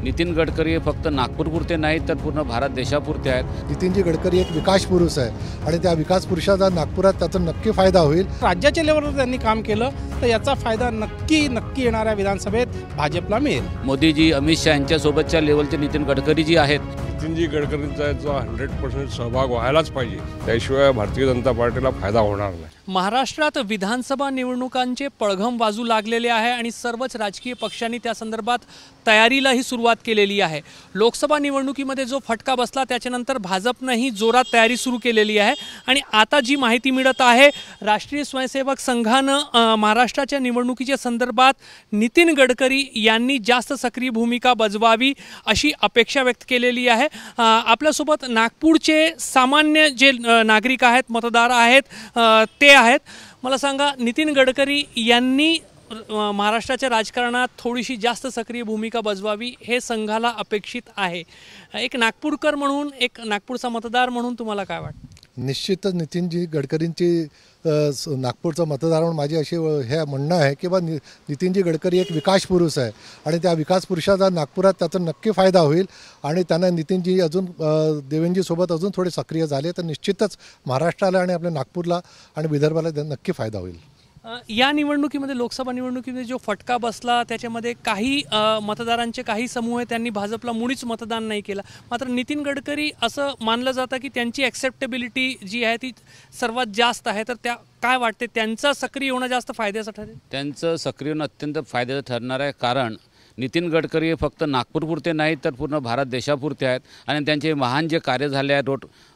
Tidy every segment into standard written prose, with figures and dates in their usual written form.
नितीन गडकरी हे फक्त नागपूरपुरते नाहीत तर पूर्ण भारत देशापुरते आहेत। नितीनजी गडकरी एक विकास पुरुष आहे आणि त्या विकास पुरुषाचा नागपुरात त्याचा नक्की फायदा होईल। राज्याच्या लेवलवर त्यांनी काम केलं तर याचा फायदा नक्की येणाऱ्या विधानसभेत भाजपला मिळेल। मोदीजी अमित शहा यांच्यासोबतच्या लेवलचे नितीन गडकरी जी आहेत, नितीनजी गडकरींचा जो 100% सहभाग व्हायलाच पाहिजे, त्याशिवाय भारतीय जनता पार्टीला फायदा होणार नाही। महाराष्ट्रात विधानसभा निवडणुकांचे पळघम वाजू लागलेले आहे आणि सर्वच राजकीय पक्षांनी त्या संदर्भात तयारीलाही सुरुवात केलेली आहे। लोकसभा निवडणुकीमध्ये जो फटका बसला त्याच्यानंतर भाजपनेही जोरात तयारी सुरू केलेली आहे आणि आता जी माहिती मिळत आहे, राष्ट्रीय स्वयंसेवक संघानं महाराष्ट्राच्या निवडणुकीच्या संदर्भात नितीन गडकरी यांनी जास्त सक्रिय भूमिका बजवावी अशी अपेक्षा व्यक्त केलेली आहे। आपल्यासोबत नागपूरचे सामान्य जे नागरिक आहेत, मतदार आहेत, ते आहेत। मला सांगा, नितीन गडकरी यांनी महाराष्ट्राच्या राजकारणात थोडीशी जास्त सक्रिय भूमिका बजवावी हे संघाला अपेक्षित आहे। एक नागपूरकर म्हणून, एक नागपूरचा मतदार म्हणून तुम्हाला काय वाटतं? निश्चितच नितीनजी गडकरींची नागपूरचा मतदार म्हणून माझी अशी हे म्हणणं आहे की बा नितीनजी गडकरी एक विकास पुरुष आहे आणि त्या विकास पुरुषाचा नागपुरात त्याचा नक्की फायदा होईल आणि त्यांना नितीनजी अजून देवेंद्रजीसोबत अजून थोडे सक्रिय झाले तर निश्चितच महाराष्ट्राला आणि आपल्या नागपूरला आणि विदर्भाला नक्की फायदा होईल। या निवडणुकीमध्ये, लोकसभा निवडणुकीमध्ये जो फटका बसला त्याच्यामध्ये काही मतदारांचे काही समूह त्यांनी भाजपला मुळीच मतदान नाही केलं। मात्र नितीन गडकरी असं मानलं जातं की त्यांची ॲक्सेप्टेबिलिटी जी आहे ती सर्वात जास्त आहे, तर त्या काय वाटते त्यांचं सक्रिय होणं जास्त फायद्याचं ठरेल? त्यांचं सक्रिय होणं अत्यंत फायद्याचं ठरणार आहे, कारण नितीन गडकरी हे फक्त नागपूरपुरते नाहीत तर पूर्ण भारत देशापुरते आहेत आणि त्यांचे महान जे कार्य झाले आहे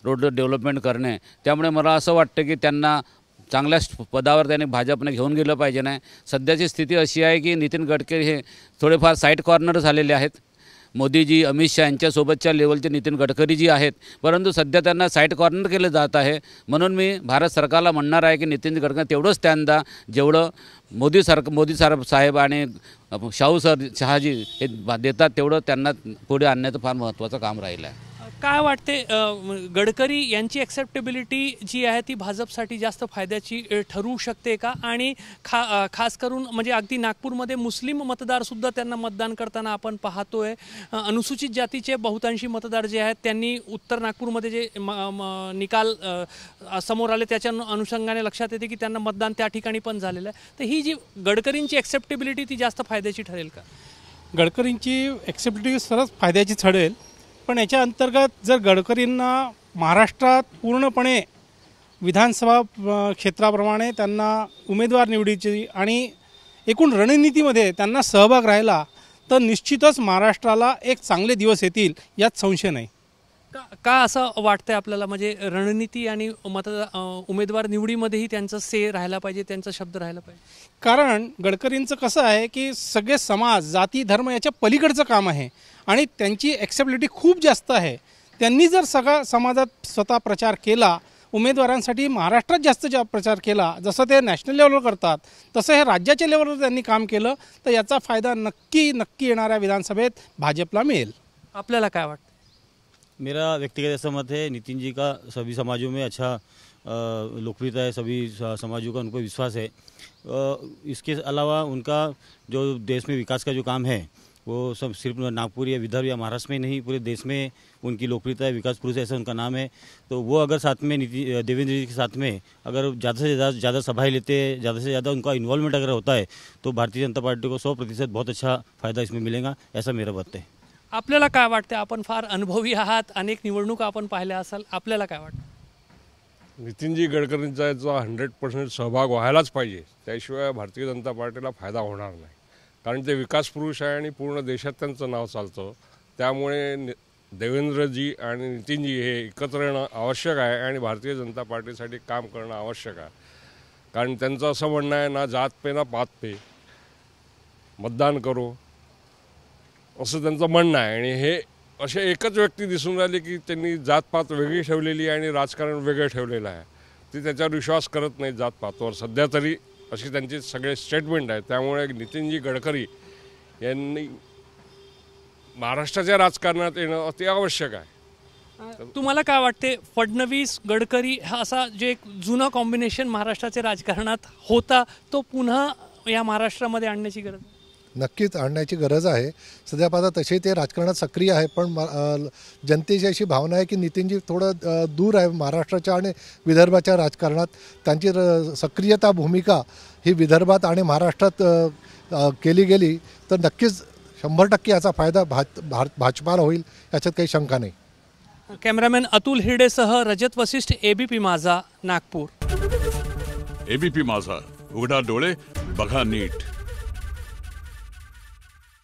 रोड डेव्हलपमेंट करणे, त्यामुळे मला असं वाटतं की त्यांना चांगल्या पदावर त्याने भाजपने घेऊन गेलं पाहिजे। नाही, सध्याची स्थिती अशी आहे की नितीन गडकरी हे थोडेफार साईड कॉर्नर झालेले आहेत। मोदीजी अमित शहा यांच्यासोबतच्या लेवलचे नितीन गडकरी जी आहेत, परंतु सध्या त्यांना साईड कॉर्नर केलं जात आहे। म्हणून मी भारत सरकारला म्हणणार आहे की नितीन गडकरी तेवढंच त्यांना जेवढं मोदी साहेब आणि शहाजी हे देतात तेवढं त्यांना पुढे आणण्याचं फार महत्त्वाचं काम राहिलं आहे। काय वाटते, गडकरी यांची ॲक्सेप्टेबिलिटी जी आहे ती भाजपसाठी जास्त फायद्याची ठरू शकते का? आणि खास करून म्हणजे अगदी नागपूरमध्ये मुस्लिम मतदारसुद्धा त्यांना मतदान करताना आपण पाहतोय। अनुसूचित जातीचे बहुतांशी मतदार जे आहेत त्यांनी उत्तर नागपूरमध्ये जे निकाल समोर आले त्याच्या अनुषंगाने लक्षात येते की त्यांना मतदान त्या ठिकाणी पण झालेलं आहे। तर ही जी गडकरींची ॲक्सेप्टेबिलिटी ती जास्त फायद्याची ठरेल का? गडकरींची ॲक्सेप्टेबिलिटी सरच फायद्याची ठरेल, पण याच्या अंतर्गत जर गडकरींना महाराष्ट्रात पूर्णपणे विधानसभा क्षेत्राप्रमाणे त्यांना उमेदवार निवडीची आणि एकूण रणनीतीमध्ये त्यांना सहभाग राहिला तर निश्चितच महाराष्ट्राला एक चांगले दिवस येतील, यात संशय नाही। का असं वाटतंय आपल्याला? म्हणजे रणनीती आणि उमेदवार निवडीमध्येही त्यांचं से राहायला पाहिजे, त्यांचा शब्द राहायला पाहिजे। कारण गडकरींचं कसं आहे की सगळे समाज, जाती, धर्म याच्या पलीकडचं काम आहे आणि त्यांची ॲक्सेप्टेबिलिटी खूप जास्त आहे। त्यांनी जर सगळ्या समाजात स्वतः प्रचार केला, उमेदवारांसाठी महाराष्ट्रात जास्त प्रचार केला, जसं ते नॅशनल लेवलवर करतात तसं हे राज्याच्या लेवलवर त्यांनी काम केलं तर याचा फायदा नक्की येणाऱ्या विधानसभेत भाजपला मिळेल। आपल्याला काय वाटतं? मेरा व्यक्तिगत ऐसा मत है, नितिन जी का सभी समाजों में अच्छा लोकप्रियता है, सभी समाजों का उन पर विश्वास है। इसके अलावा उनका जो देश में विकास का जो काम है वो सब सिर्फ नागपुर या विदर्भ या महाराष्ट्र में नहीं, पूरे देश में उनकी लोकप्रियता है, विकास पुरुष ऐसा उनका नाम है। तो वो अगर साथ में देवेंद्र जी के साथ में अगर ज़्यादा से ज़्यादा सभाएं लेते हैं, ज़्यादा से ज़्यादा उनका इन्वॉल्वमेंट अगर होता है तो भारतीय जनता पार्टी को 100% बहुत अच्छा फ़ायदा इसमें मिलेगा, ऐसा मेरा मत है। आपल्याला काय वाटते? आपण फार अनुभवी आहात, अनेक निवडणुका आपण पाहिल्या असाल, आपल्याला काय वाटतं? नितीनजी गडकरींचा जो 100% सहभाग व्हायलाच पाहिजे, त्याशिवाय भारतीय जनता पार्टीला फायदा होणार नाही। कारण ते विकास पुरुष आहे आणि पूर्ण देशात त्यांचं नाव चालतं, त्यामुळे देवेंद्रजी आणि नितीनजी हे एकत्र येणं आवश्यक आहे आणि भारतीय जनता पार्टीसाठी काम करणं आवश्यक आहे। कारण त्यांचं असं म्हणणं आहे, ना जात पे ना पात पे, मतदान करो, असं त्यांचं म्हणणं आहे। आणि हे असे एकच व्यक्ती दिसून राहिले की त्यांनी जातपात वेगळी ठेवलेली आहे आणि राजकारण वेगळं ठेवलेलं आहे। ते त्याच्यावर विश्वास करत नाहीत जातपातवर सध्या तरी, अशी त्यांची सगळे स्टेटमेंट आहे। त्यामुळे नितीनजी गडकरी यांनी महाराष्ट्राच्या राजकारणात येणं अति आवश्यक आहे। तुम्हाला काय वाटते, फडणवीस गडकरी हा असा जे एक जुना कॉम्बिनेशन महाराष्ट्राच्या राजकारणात होता तो पुन्हा या महाराष्ट्रामध्ये आणण्याची गरज? नक्कीच आणण्याची गरज आहे. सध्या पाहता तसे ते राजकारणात सक्रिय आहे, पण जनतेची अशी भावना आहे की नितीनजी थोडं दूर आहे महाराष्ट्राच्या आणि विदर्भाच्या राजकारणात. त्यांची सक्रियता भूमिका ही विदर्भात आणि महाराष्ट्रात केली गेली तर नक्कीच 100% याचा फायदा भाजपाला होईल, याच्यात काही शंका नाही. कॅमेरामॅन अतुल हिरडेसह रजत वसिष्ठ, ABP माझा, नागपूर. ABP माझा, उघडा डोळे बघा नीट.